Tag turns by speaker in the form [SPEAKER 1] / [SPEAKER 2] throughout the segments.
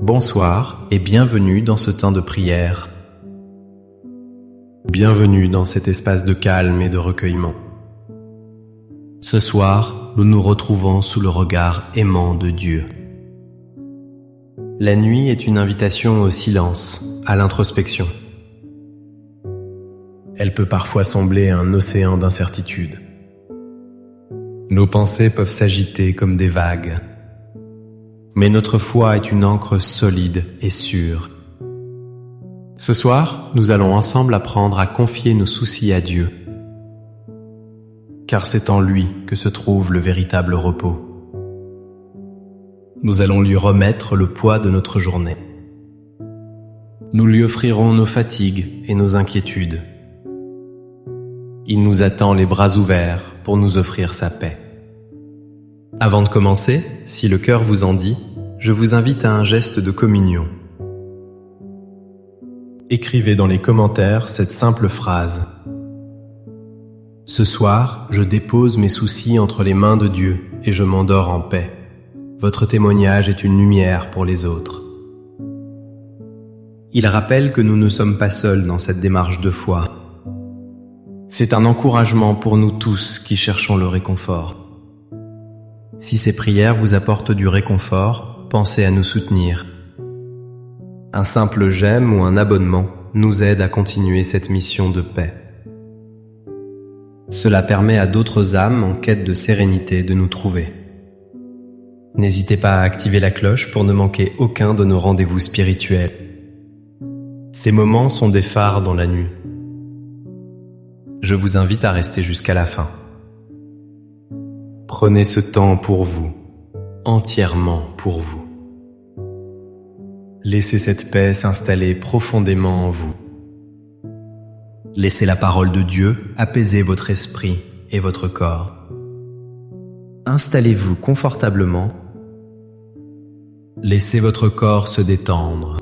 [SPEAKER 1] Bonsoir et bienvenue dans ce temps de prière. Bienvenue dans cet espace de calme et de recueillement. Ce soir, nous nous retrouvons sous le regard aimant de Dieu. La nuit est une invitation au silence, à l'introspection. Elle peut parfois sembler un océan d'incertitude. Nos pensées peuvent s'agiter comme des vagues. Mais notre foi est une ancre solide et sûre. Ce soir, nous allons ensemble apprendre à confier nos soucis à Dieu, car c'est en lui que se trouve le véritable repos. Nous allons lui remettre le poids de notre journée. Nous lui offrirons nos fatigues et nos inquiétudes. Il nous attend les bras ouverts pour nous offrir sa paix. Avant de commencer, si le cœur vous en dit, je vous invite à un geste de communion. Écrivez dans les commentaires cette simple phrase. Ce soir, je dépose mes soucis entre les mains de Dieu et je m'endors en paix. Votre témoignage est une lumière pour les autres. Il rappelle que nous ne sommes pas seuls dans cette démarche de foi. C'est un encouragement pour nous tous qui cherchons le réconfort. Si ces prières vous apportent du réconfort, pensez à nous soutenir. Un simple j'aime ou un abonnement nous aide à continuer cette mission de paix. Cela permet à d'autres âmes en quête de sérénité de nous trouver. N'hésitez pas à activer la cloche pour ne manquer aucun de nos rendez-vous spirituels. Ces moments sont des phares dans la nuit. Je vous invite à rester jusqu'à la fin. Prenez ce temps pour vous, entièrement pour vous. Laissez cette paix s'installer profondément en vous. Laissez la parole de Dieu apaiser votre esprit et votre corps. Installez-vous confortablement. Laissez votre corps se détendre.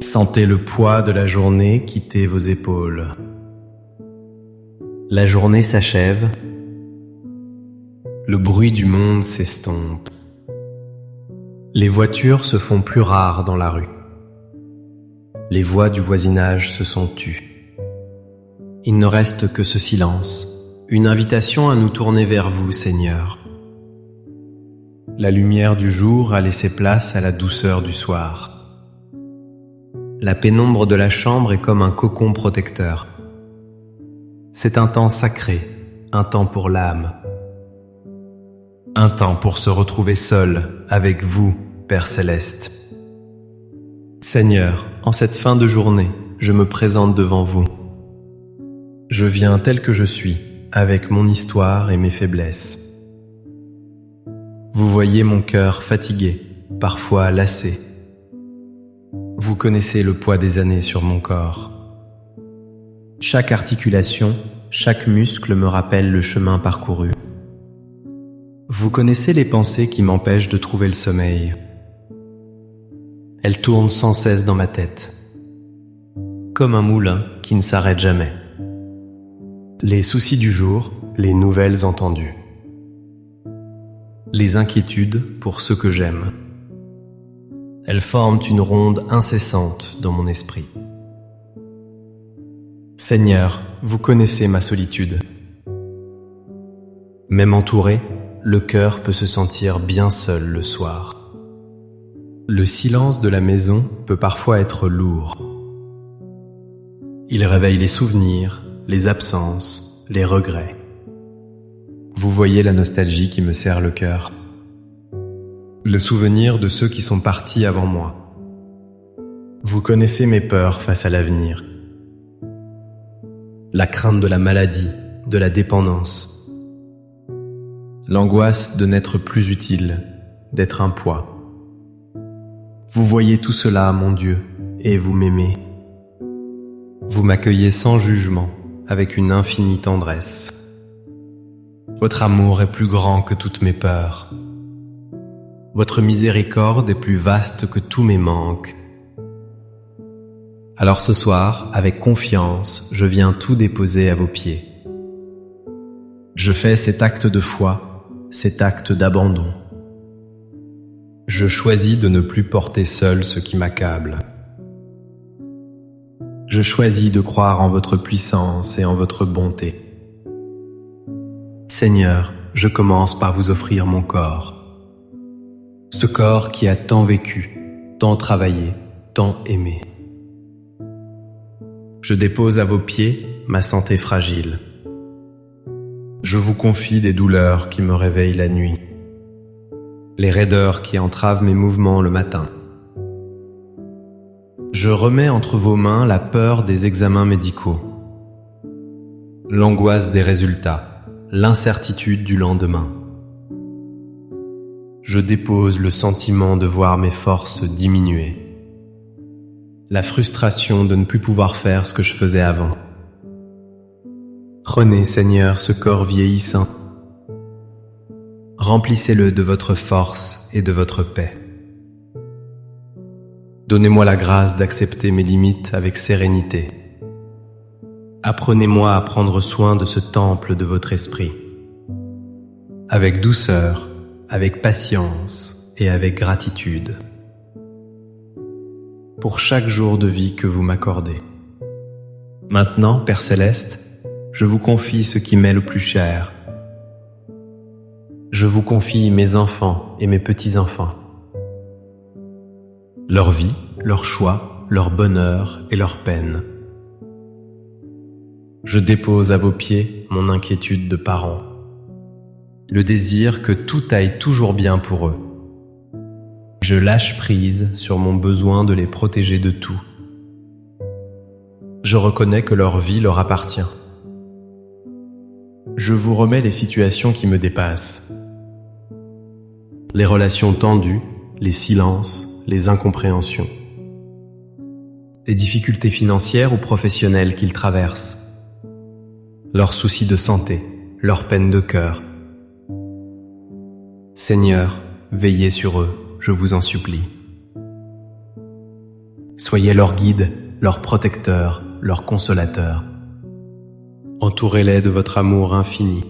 [SPEAKER 1] Sentez le poids de la journée quitter vos épaules. La journée s'achève. Le bruit du monde s'estompe. Les voitures se font plus rares dans la rue. Les voix du voisinage se sont tues. Il ne reste que ce silence, une invitation à nous tourner vers vous, Seigneur. La lumière du jour a laissé place à la douceur du soir. La pénombre de la chambre est comme un cocon protecteur. C'est un temps sacré, un temps pour l'âme. Un temps pour se retrouver seul avec vous, Père Céleste. Seigneur, en cette fin de journée, je me présente devant vous. Je viens tel que je suis, avec mon histoire et mes faiblesses. Vous voyez mon cœur fatigué, parfois lassé. Vous connaissez le poids des années sur mon corps. Chaque articulation, chaque muscle me rappelle le chemin parcouru. Vous connaissez les pensées qui m'empêchent de trouver le sommeil. Elles tournent sans cesse dans ma tête, comme un moulin qui ne s'arrête jamais. Les soucis du jour, les nouvelles entendues. Les inquiétudes pour ceux que j'aime. Elles forment une ronde incessante dans mon esprit. Seigneur, vous connaissez ma solitude. Même entouré, le cœur peut se sentir bien seul le soir. Le silence de la maison peut parfois être lourd. Il réveille les souvenirs, les absences, les regrets. Vous voyez la nostalgie qui me serre le cœur. Le souvenir de ceux qui sont partis avant moi. Vous connaissez mes peurs face à l'avenir. La crainte de la maladie, de la dépendance. L'angoisse de n'être plus utile, d'être un poids. Vous voyez tout cela, mon Dieu, et vous m'aimez. Vous m'accueillez sans jugement, avec une infinie tendresse. Votre amour est plus grand que toutes mes peurs. Votre miséricorde est plus vaste que tous mes manques. Alors ce soir, avec confiance, je viens tout déposer à vos pieds. Je fais cet acte de foi, cet acte d'abandon. Je choisis de ne plus porter seul ce qui m'accable. Je choisis de croire en votre puissance et en votre bonté. Seigneur, je commence par vous offrir mon corps. Ce corps qui a tant vécu, tant travaillé, tant aimé. Je dépose à vos pieds ma santé fragile. Je vous confie des douleurs qui me réveillent la nuit, les raideurs qui entravent mes mouvements le matin. Je remets entre vos mains la peur des examens médicaux, l'angoisse des résultats, l'incertitude du lendemain. Je dépose le sentiment de voir mes forces diminuer, la frustration de ne plus pouvoir faire ce que je faisais avant. Prenez, Seigneur, ce corps vieillissant. Remplissez-le de votre force et de votre paix. Donnez-moi la grâce d'accepter mes limites avec sérénité. Apprenez-moi à prendre soin de ce temple de votre esprit, avec douceur, avec patience et avec gratitude, pour chaque jour de vie que vous m'accordez. Maintenant, Père Céleste, je vous confie ce qui m'est le plus cher. Je vous confie mes enfants et mes petits-enfants, leur vie, leur choix, leur bonheur et leur peine. Je dépose à vos pieds mon inquiétude de parent, le désir que tout aille toujours bien pour eux. Je lâche prise sur mon besoin de les protéger de tout. Je reconnais que leur vie leur appartient. Je vous remets les situations qui me dépassent, les relations tendues, les silences, les incompréhensions, les difficultés financières ou professionnelles qu'ils traversent, leurs soucis de santé, leurs peines de cœur. Seigneur, veillez sur eux, je vous en supplie. Soyez leur guide, leur protecteur, leur consolateur. Entourez-les de votre amour infini.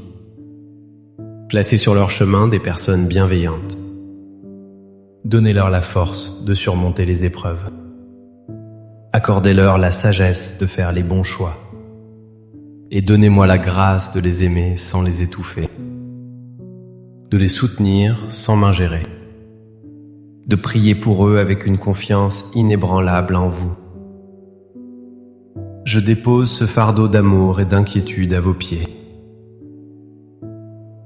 [SPEAKER 1] Placez sur leur chemin des personnes bienveillantes. Donnez-leur la force de surmonter les épreuves. Accordez-leur la sagesse de faire les bons choix. Et donnez-moi la grâce de les aimer sans les étouffer, de les soutenir sans m'ingérer, de prier pour eux avec une confiance inébranlable en vous. Je dépose ce fardeau d'amour et d'inquiétude à vos pieds.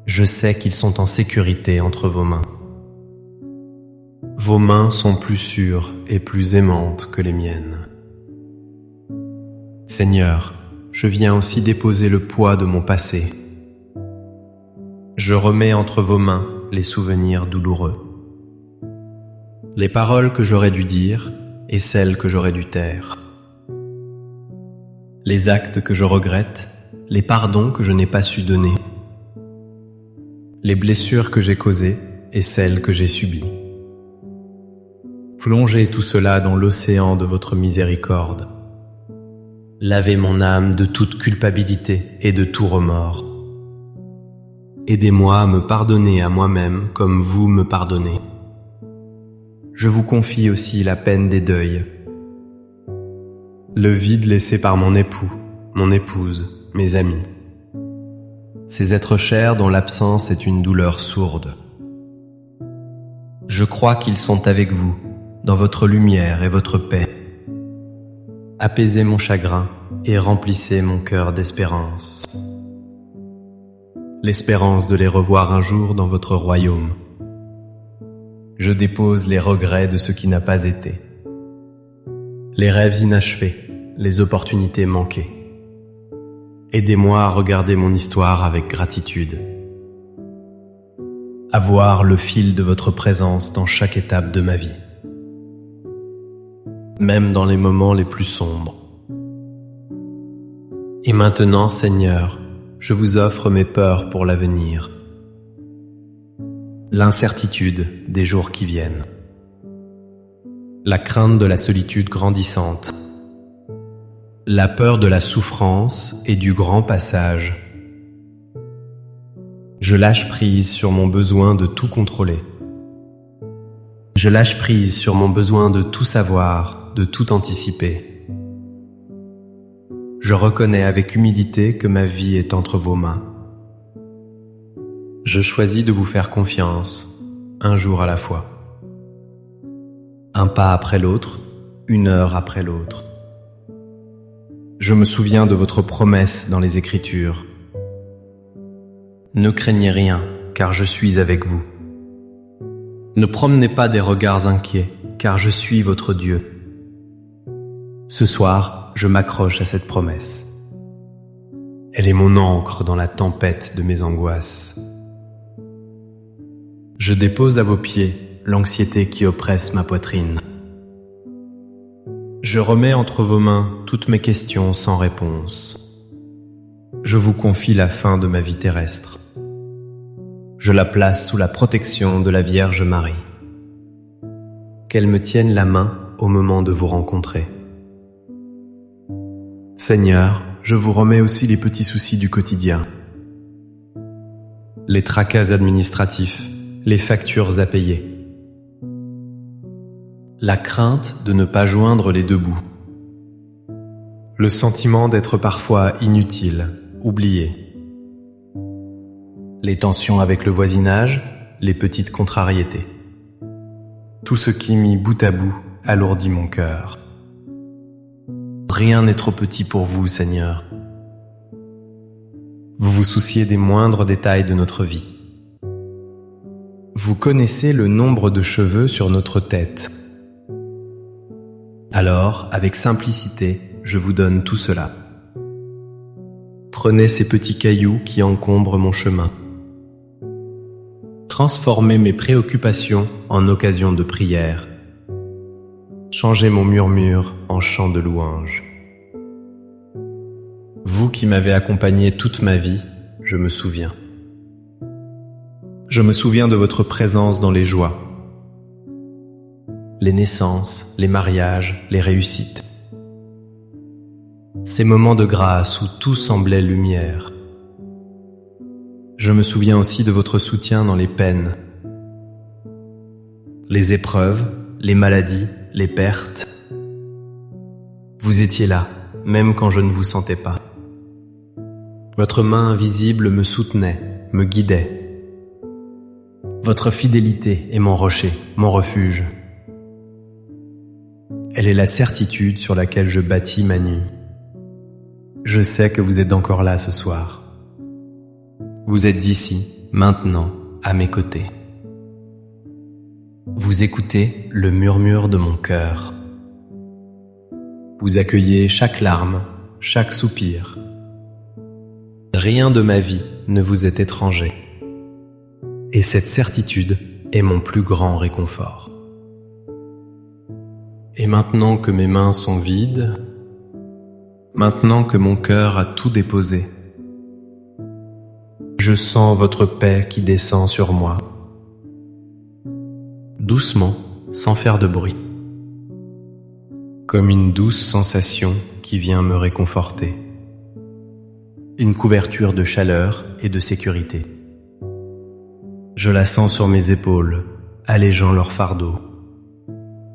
[SPEAKER 1] Je sais qu'ils sont en sécurité entre vos mains. Vos mains sont plus sûres et plus aimantes que les miennes. Seigneur, je viens aussi déposer le poids de mon passé. Je remets entre vos mains les souvenirs douloureux, les paroles que j'aurais dû dire et celles que j'aurais dû taire, les actes que je regrette, les pardons que je n'ai pas su donner, les blessures que j'ai causées et celles que j'ai subies. Plongez tout cela dans l'océan de votre miséricorde. Lavez mon âme de toute culpabilité et de tout remords. Aidez-moi à me pardonner à moi-même comme vous me pardonnez. Je vous confie aussi la peine des deuils, le vide laissé par mon époux, mon épouse, mes amis. Ces êtres chers dont l'absence est une douleur sourde. Je crois qu'ils sont avec vous, dans votre lumière et votre paix. Apaisez mon chagrin et remplissez mon cœur d'espérance. L'espérance de les revoir un jour dans votre royaume. Je dépose les regrets de ce qui n'a pas été, les rêves inachevés, les opportunités manquées. Aidez-moi à regarder mon histoire avec gratitude, à voir le fil de votre présence dans chaque étape de ma vie, même dans les moments les plus sombres. Et maintenant, Seigneur, je vous offre mes peurs pour l'avenir, l'incertitude des jours qui viennent, la crainte de la solitude grandissante, la peur de la souffrance et du grand passage. Je lâche prise sur mon besoin de tout contrôler. Je lâche prise sur mon besoin de tout savoir, de tout anticiper. Je reconnais avec humilité que ma vie est entre vos mains. Je choisis de vous faire confiance, un jour à la fois. Un pas après l'autre, une heure après l'autre. Je me souviens de votre promesse dans les Écritures. Ne craignez rien, car je suis avec vous. Ne promenez pas des regards inquiets, car je suis votre Dieu. Ce soir, je m'accroche à cette promesse. Elle est mon ancre dans la tempête de mes angoisses. Je dépose à vos pieds l'anxiété qui oppresse ma poitrine. Je remets entre vos mains toutes mes questions sans réponse. Je vous confie la fin de ma vie terrestre. Je la place sous la protection de la Vierge Marie. Qu'elle me tienne la main au moment de vous rencontrer. Seigneur, je vous remets aussi les petits soucis du quotidien. Les tracas administratifs, les factures à payer. La crainte de ne pas joindre les deux bouts. Le sentiment d'être parfois inutile, oublié. Les tensions avec le voisinage, les petites contrariétés. Tout ce qui, mis bout à bout, alourdit mon cœur. Rien n'est trop petit pour vous, Seigneur. Vous vous souciez des moindres détails de notre vie. Vous connaissez le nombre de cheveux sur notre tête. Alors, avec simplicité, je vous donne tout cela. Prenez ces petits cailloux qui encombrent mon chemin. Transformez mes préoccupations en occasion de prière. Changez mon murmure en chant de louange. Vous qui m'avez accompagné toute ma vie, je me souviens. Je me souviens de votre présence dans les joies, les naissances, les mariages, les réussites. Ces moments de grâce où tout semblait lumière. Je me souviens aussi de votre soutien dans les peines, les épreuves, les maladies, les pertes. Vous étiez là, même quand je ne vous sentais pas. Votre main invisible me soutenait, me guidait. Votre fidélité est mon rocher, mon refuge. Elle est la certitude sur laquelle je bâtis ma nuit. Je sais que vous êtes encore là ce soir. Vous êtes ici, maintenant, à mes côtés. Vous écoutez le murmure de mon cœur. Vous accueillez chaque larme, chaque soupir. Rien de ma vie ne vous est étranger. Et cette certitude est mon plus grand réconfort. Et maintenant que mes mains sont vides, maintenant que mon cœur a tout déposé, je sens votre paix qui descend sur moi, doucement, sans faire de bruit, comme une douce sensation qui vient me réconforter, une couverture de chaleur et de sécurité. Je la sens sur mes épaules, allégeant leur fardeau.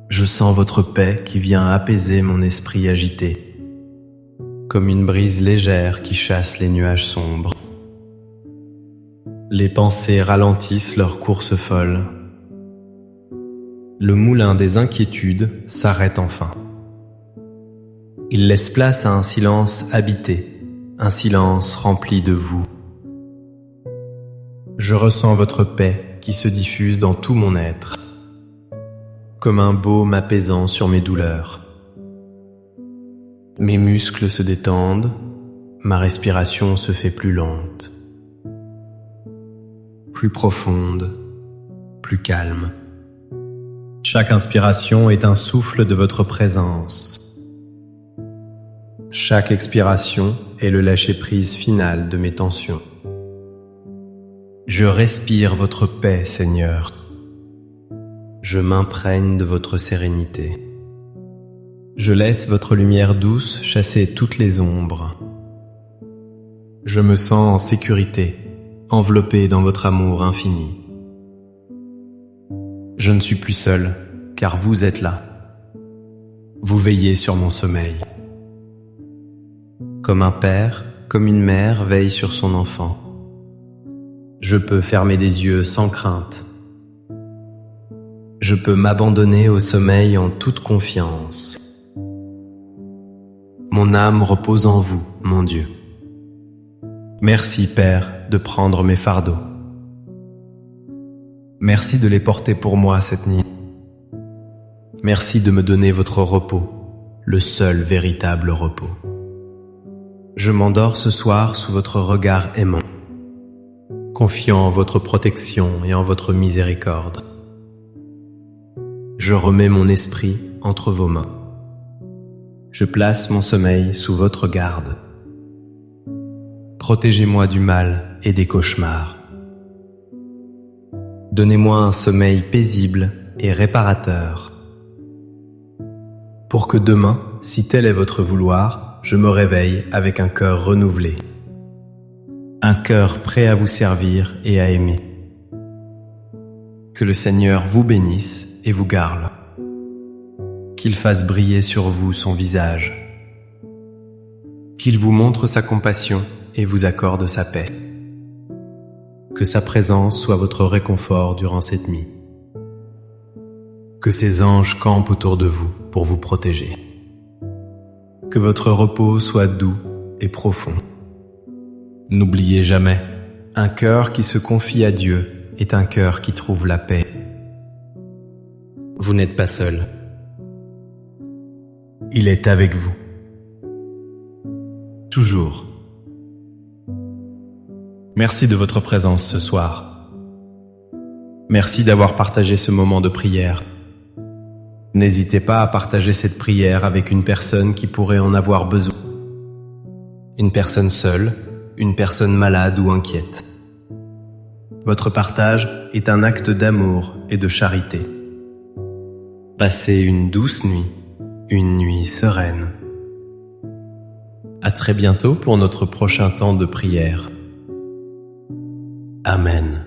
[SPEAKER 1] Je sens votre paix qui vient apaiser mon esprit agité, comme une brise légère qui chasse les nuages sombres. Les pensées ralentissent leur course folle. Le moulin des inquiétudes s'arrête enfin. Il laisse place à un silence habité, un silence rempli de vous. Je ressens votre paix qui se diffuse dans tout mon être, comme un baume apaisant sur mes douleurs. Mes muscles se détendent, ma respiration se fait plus lente, plus profonde, plus calme. Chaque inspiration est un souffle de votre présence. Chaque expiration est le lâcher-prise final de mes tensions. Je respire votre paix, Seigneur. Je m'imprègne de votre sérénité. Je laisse votre lumière douce chasser toutes les ombres. Je me sens en sécurité, enveloppé dans votre amour infini. Je ne suis plus seul, car vous êtes là. Vous veillez sur mon sommeil. Comme un père, comme une mère veille sur son enfant. Je peux fermer des yeux sans crainte. Je peux m'abandonner au sommeil en toute confiance. Mon âme repose en vous, mon Dieu. Merci, Père, de prendre mes fardeaux. Merci de les porter pour moi cette nuit. Merci de me donner votre repos, le seul véritable repos. Je m'endors ce soir sous votre regard aimant, confiant en votre protection et en votre miséricorde. Je remets mon esprit entre vos mains. Je place mon sommeil sous votre garde. Protégez-moi du mal et des cauchemars. Donnez-moi un sommeil paisible et réparateur, pour que demain, si tel est votre vouloir, je me réveille avec un cœur renouvelé, un cœur prêt à vous servir et à aimer. Que le Seigneur vous bénisse et vous garde, qu'il fasse briller sur vous son visage, qu'il vous montre sa compassion et vous accorde sa paix. Que sa présence soit votre réconfort durant cette nuit. Que ses anges campent autour de vous pour vous protéger. Que votre repos soit doux et profond. N'oubliez jamais, un cœur qui se confie à Dieu est un cœur qui trouve la paix. Vous n'êtes pas seul. Il est avec vous. Toujours. Merci de votre présence ce soir. Merci d'avoir partagé ce moment de prière. N'hésitez pas à partager cette prière avec une personne qui pourrait en avoir besoin. Une personne seule, une personne malade ou inquiète. Votre partage est un acte d'amour et de charité. Passez une douce nuit, une nuit sereine. À très bientôt pour notre prochain temps de prière. Amen.